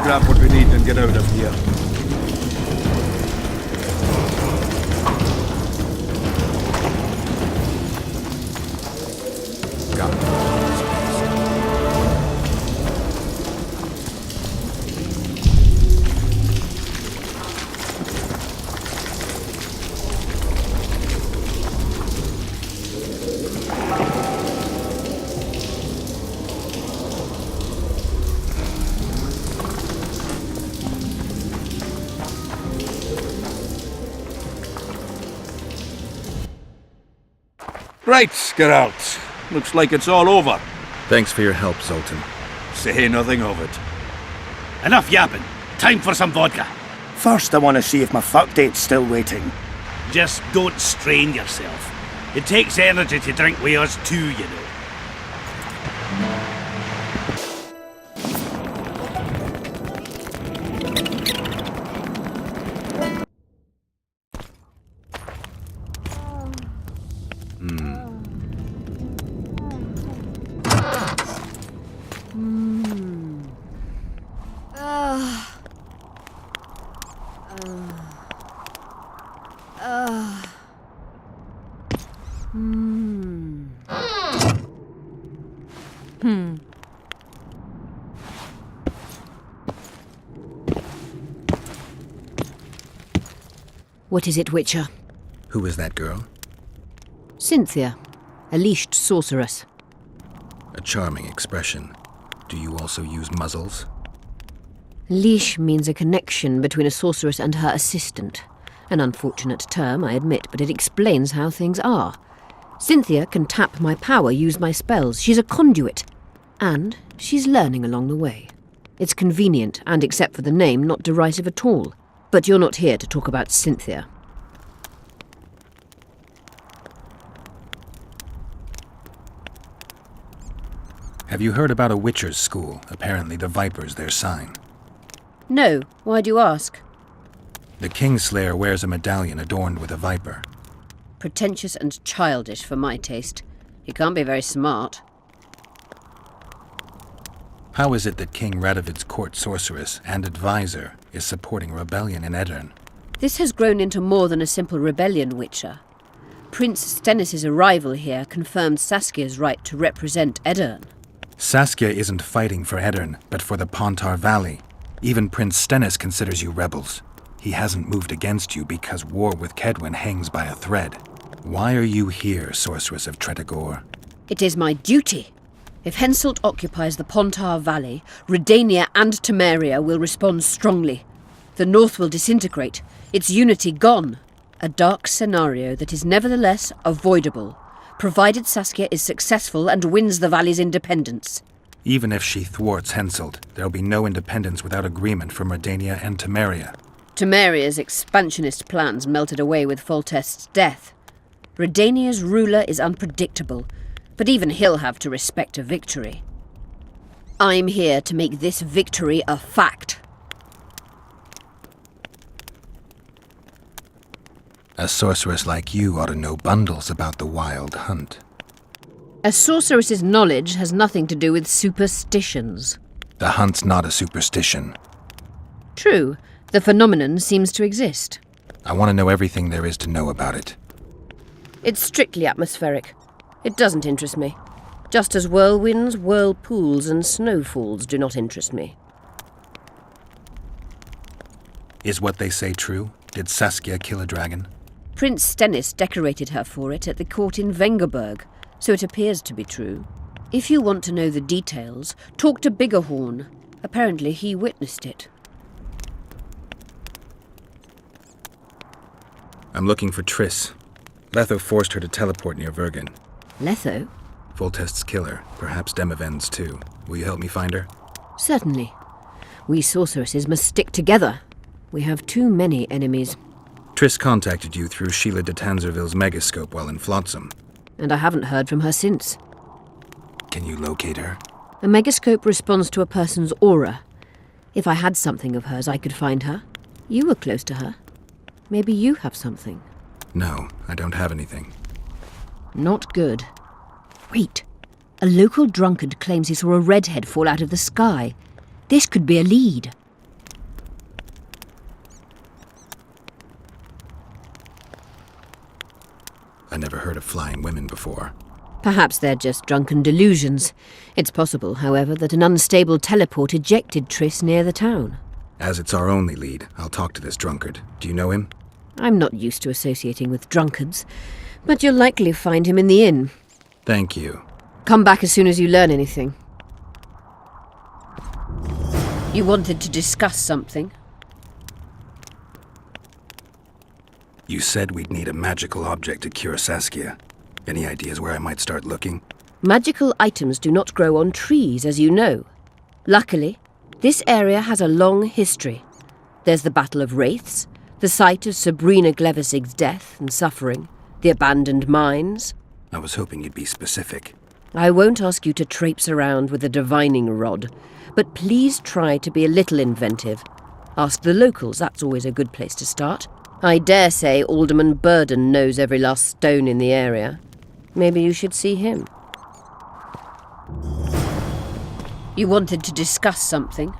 grab what we need and get out of here. Right, Geralt. Looks like it's all over. Thanks for your help, Zoltan. Say nothing of it. Enough yapping. Time for some vodka. First, I want to see if my fuck date's still waiting. Just don't strain yourself. It takes energy to drink with us too, you know. What is it, Witcher? Who is that girl? Cynthia, a leashed sorceress. A charming expression. Do you also use muzzles? Leash means a connection between a sorceress and her assistant. An unfortunate term, I admit, but it explains how things are. Cynthia can tap my power, use my spells. She's a conduit. And she's learning along the way. It's convenient, and except for the name, not derisive at all. But you're not here to talk about Cynthia. Have you heard about a Witcher's school? Apparently the Viper's their sign. No. Why do you ask? The Kingslayer wears a medallion adorned with a viper. Pretentious and childish for my taste. He can't be very smart. How is it that King Radovid's court sorceress and advisor is supporting rebellion in Edirn? This has grown into more than a simple rebellion, Witcher. Prince Stennis' arrival here confirmed Saskia's right to represent Edirn. Saskia isn't fighting for Edirn, but for the Pontar Valley. Even Prince Stennis considers you rebels. He hasn't moved against you because war with Kedwin hangs by a thread. Why are you here, Sorceress of Tretogor? It is my duty. If Henselt occupies the Pontar Valley, Redania and Temeria will respond strongly. The North will disintegrate, its unity gone. A dark scenario that is nevertheless avoidable, provided Saskia is successful and wins the Valley's independence. Even if she thwarts Henselt, there'll be no independence without agreement from Redania and Temeria. Temeria's expansionist plans melted away with Foltest's death. Redania's ruler is unpredictable, but even he'll have to respect a victory. I'm here to make this victory a fact. A sorceress like you ought to know bundles about the wild hunt. A sorceress's knowledge has nothing to do with superstitions. The hunt's not a superstition. True, the phenomenon seems to exist. I want to know everything there is to know about it. It's strictly atmospheric. It doesn't interest me. Just as whirlwinds, whirlpools, and snowfalls do not interest me. Is what they say true? Did Saskia kill a dragon? Prince Stennis decorated her for it at the court in Vengerberg, so it appears to be true. If you want to know the details, talk to Biggerhorn. Apparently he witnessed it. I'm looking for Triss. Letho forced her to teleport near Vergen. Letho? Foltest's killer, perhaps Demavend's too. Will you help me find her? Certainly. We sorceresses must stick together. We have too many enemies. Triss contacted you through Sheila de Tanzerville's megascope while in Flotsam. And I haven't heard from her since. Can you locate her? A megascope responds to a person's aura. If I had something of hers, I could find her. You were close to her. Maybe you have something. No, I don't have anything. Not good. Wait. A local drunkard claims he saw a redhead fall out of the sky. This could be a lead. I never heard of flying women before. Perhaps they're just drunken delusions. It's possible, however, that an unstable teleport ejected Triss near the town. As it's our only lead, I'll talk to this drunkard. Do you know him? I'm not used to associating with drunkards, but you'll likely find him in the inn. Thank you. Come back as soon as you learn anything. You wanted to discuss something? You said we'd need a magical object to cure Saskia. Any ideas where I might start looking? Magical items do not grow on trees, as you know. Luckily, this area has a long history. There's the Battle of Wraiths, the site of Sabrina Glevisig's death and suffering, the abandoned mines. I was hoping you'd be specific. I won't ask you to traipse around with a divining rod, but please try to be a little inventive. Ask the locals, that's always a good place to start. I dare say Alderman Burden knows every last stone in the area. Maybe you should see him. You wanted to discuss something?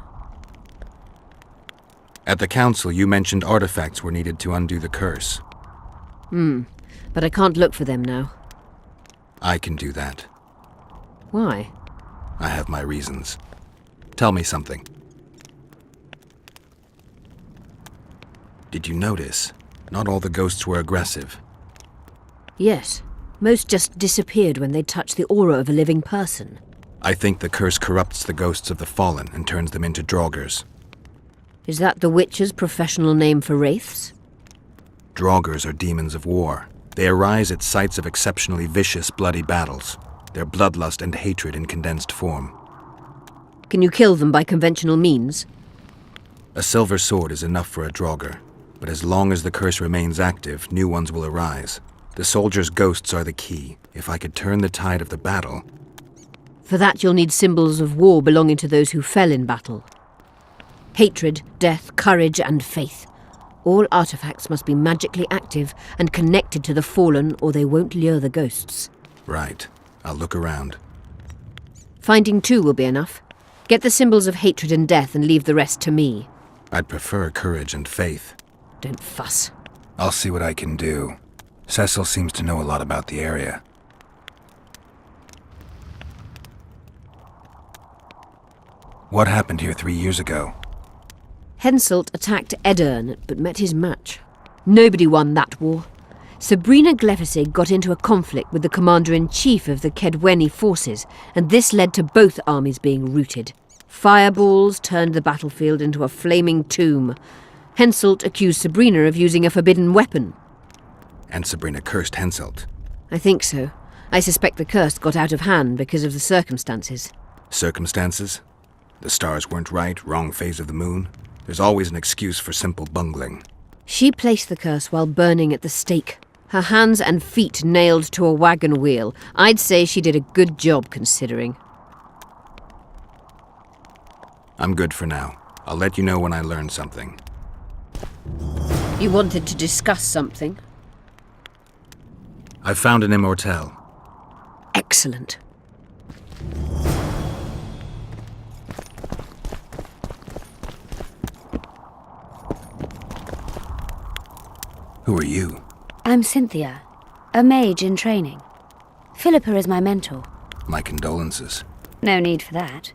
At the council, you mentioned artifacts were needed to undo the curse. But I can't look for them now. I can do that. Why? I have my reasons. Tell me something. Did you notice? Not all the ghosts were aggressive. Yes. Most just disappeared when they touched the aura of a living person. I think the curse corrupts the ghosts of the fallen and turns them into draugrs. Is that the Witcher's professional name for wraiths? Draugrs are demons of war. They arise at sites of exceptionally vicious, bloody battles. Their bloodlust and hatred in condensed form. Can you kill them by conventional means? A silver sword is enough for a draugr, but as long as the curse remains active, new ones will arise. The soldiers' ghosts are the key. If I could turn the tide of the battle... For that you'll need symbols of war belonging to those who fell in battle. Hatred, death, courage, and faith. All artifacts must be magically active and connected to the fallen, or they won't lure the ghosts. Right. I'll look around. Finding two will be enough. Get the symbols of hatred and death and leave the rest to me. I'd prefer courage and faith. Don't fuss. I'll see what I can do. Cecil seems to know a lot about the area. What happened here 3 years ago? Henselt attacked Edirne, but met his match. Nobody won that war. Sabrina Glevisig got into a conflict with the commander-in-chief of the Kedweni forces, and this led to both armies being routed. Fireballs turned the battlefield into a flaming tomb. Henselt accused Sabrina of using a forbidden weapon. And Sabrina cursed Henselt. I think so. I suspect the curse got out of hand because of the circumstances. Circumstances? The stars weren't right, wrong phase of the moon. There's always an excuse for simple bungling. She placed the curse while burning at the stake. Her hands and feet nailed to a wagon wheel. I'd say she did a good job, considering. I'm good for now. I'll let you know when I learn something. You wanted to discuss something? I've found an immortelle. Excellent. Who are you? I'm Cynthia, a mage in training. Philippa is my mentor. My condolences. No need for that.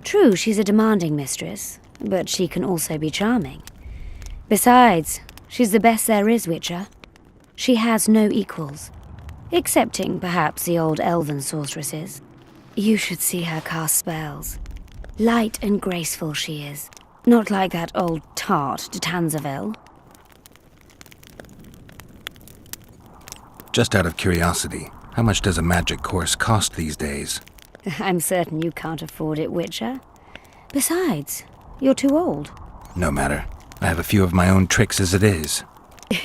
True, she's a demanding mistress, but she can also be charming. Besides, she's the best there is, Witcher. She has no equals, excepting perhaps the old elven sorceresses. You should see her cast spells. Light and graceful she is, not like that old tart de Tanzaville. Just out of curiosity, how much does a magic course cost these days? I'm certain you can't afford it, Witcher. Besides, you're too old. No matter. I have a few of my own tricks as it is.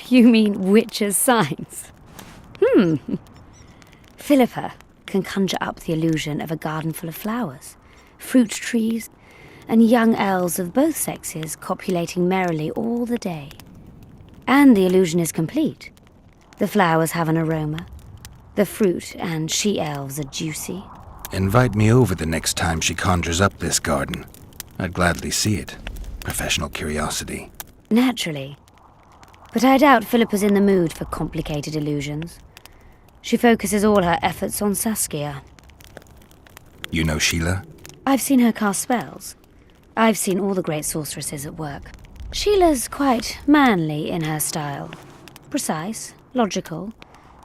You mean Witcher's signs? Philippa can conjure up the illusion of a garden full of flowers, fruit trees, and young elves of both sexes copulating merrily all the day. And the illusion is complete. The flowers have an aroma. The fruit and she-elves are juicy. Invite me over the next time she conjures up this garden. I'd gladly see it. Professional curiosity. Naturally. But I doubt Philippa's in the mood for complicated illusions. She focuses all her efforts on Saskia. You know Sheila? I've seen her cast spells. I've seen all the great sorceresses at work. Sheila's quite manly in her style. Precise, logical,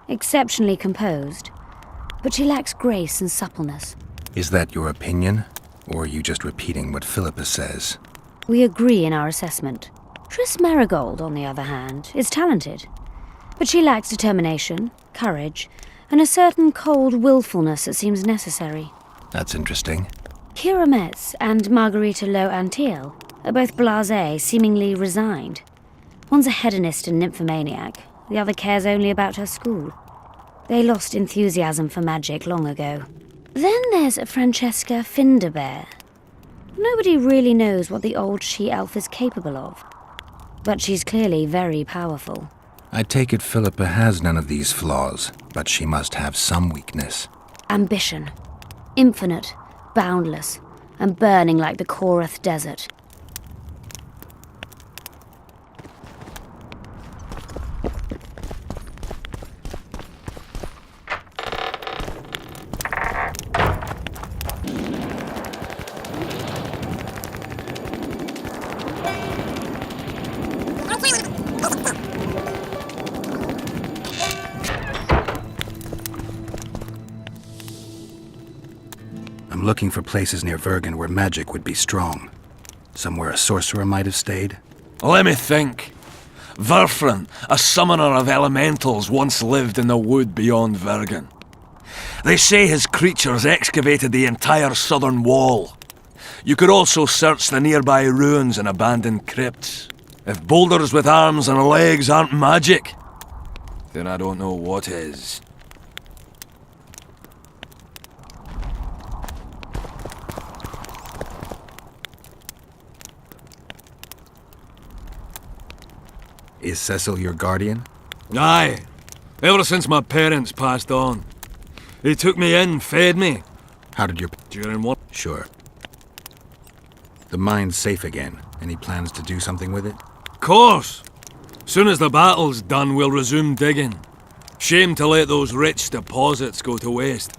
exceptionally composed. But she lacks grace and suppleness. Is that your opinion? Or are you just repeating what Philippa says? We agree in our assessment. Triss Marigold, on the other hand, is talented. But she lacks determination, courage, and a certain cold willfulness that seems necessary. That's interesting. Kira Metz and Margarita Lo Antiel are both blasé, seemingly resigned. One's a hedonist and nymphomaniac, the other cares only about her school. They lost enthusiasm for magic long ago. Then there's Francesca Finderbear. Nobody really knows what the old she-elf is capable of. But she's clearly very powerful. I take it Philippa has none of these flaws, but she must have some weakness. Ambition. Infinite, boundless, and burning like the Korath Desert. I'm looking for places near Vergen where magic would be strong. Somewhere a sorcerer might have stayed. Let me think. Verfrin, a summoner of elementals, once lived in the wood beyond Vergen. They say his creatures excavated the entire southern wall. You could also search the nearby ruins and abandoned crypts. If boulders with arms and legs aren't magic, then I don't know what is. Is Cecil your guardian? Aye. Ever since my parents passed on. He took me in, fed me. How did your... During what? Sure. The mine's safe again. Any plans to do something with it? Course. Soon as the battle's done, we'll resume digging. Shame to let those rich deposits go to waste.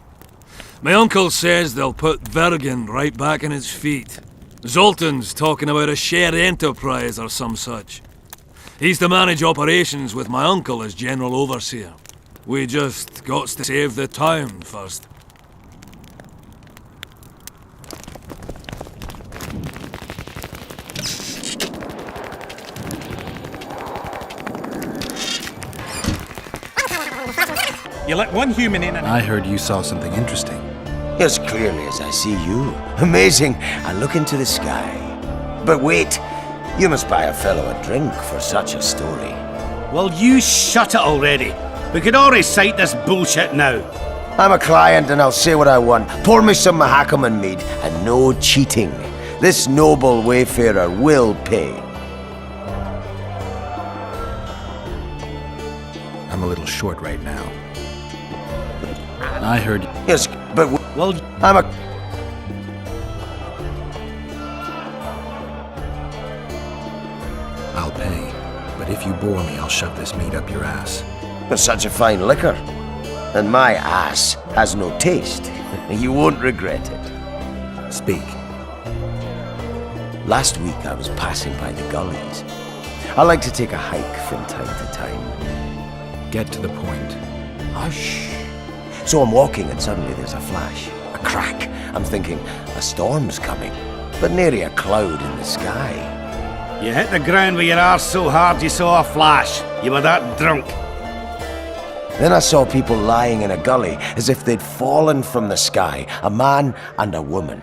My uncle says they'll put Vergen right back on its feet. Zoltan's talking about a shared enterprise or some such. He's to manage operations with my uncle as general overseer. We just got to save the town first. You let one human in and... I heard you saw something interesting. As clearly as I see you. Amazing. I look into the sky. But wait, you must buy a fellow a drink for such a story. Well, you shut it already. We could all recite this bullshit now. I'm a client and I'll say what I want. Pour me some Mahakaman mead and no cheating. This noble wayfarer will pay. I'm a little short right now. I heard... Yes, but... Well, I'm a... I'll pay. But if you bore me, I'll shove this meat up your ass. Such a fine liquor. And my ass has no taste. You won't regret it. Speak. Last week I was passing by the gullies. I like to take a hike from time to time. Get to the point. Hush. So I'm walking and suddenly there's a flash, a crack. I'm thinking, a storm's coming, but nary a cloud in the sky. you hit the ground with your arse so hard you saw a flash. You were that drunk. Then I saw people lying in a gully as if they'd fallen from the sky, a man and a woman.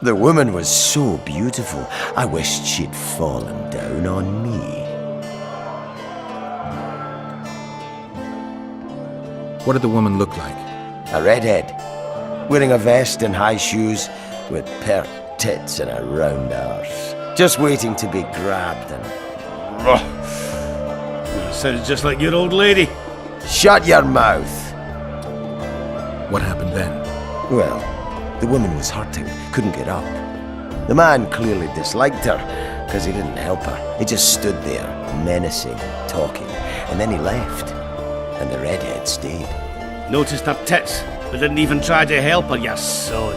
The woman was so beautiful, I wished she'd fallen down on me. What did the woman look like? A redhead, wearing a vest and high shoes, with pert tits and a round arse. Just waiting to be grabbed and... Sounds just like your old lady. Shut your mouth! What happened then? Well, the woman was hurting, couldn't get up. The man clearly disliked her, because he didn't help her. He just stood there, menacing, talking, and then he left. And the redhead stayed. Noticed her tits, but didn't even try to help her, you sod.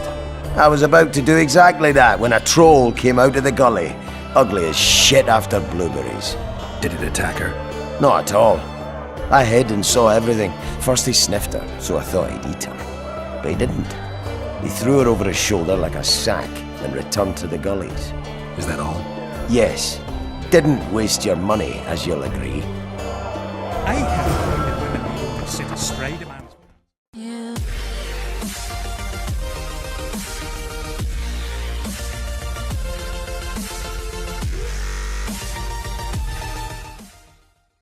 I was about to do exactly that when a troll came out of the gully. Ugly as shit after blueberries. Did it attack her? Not at all. I hid and saw everything. First he sniffed her, so I thought he'd eat her. But he didn't. He threw her over his shoulder like a sack and returned to the gullies. Is that all? Yes. Didn't waste your money, as you'll agree. I have heard that women be able to sit astride a man.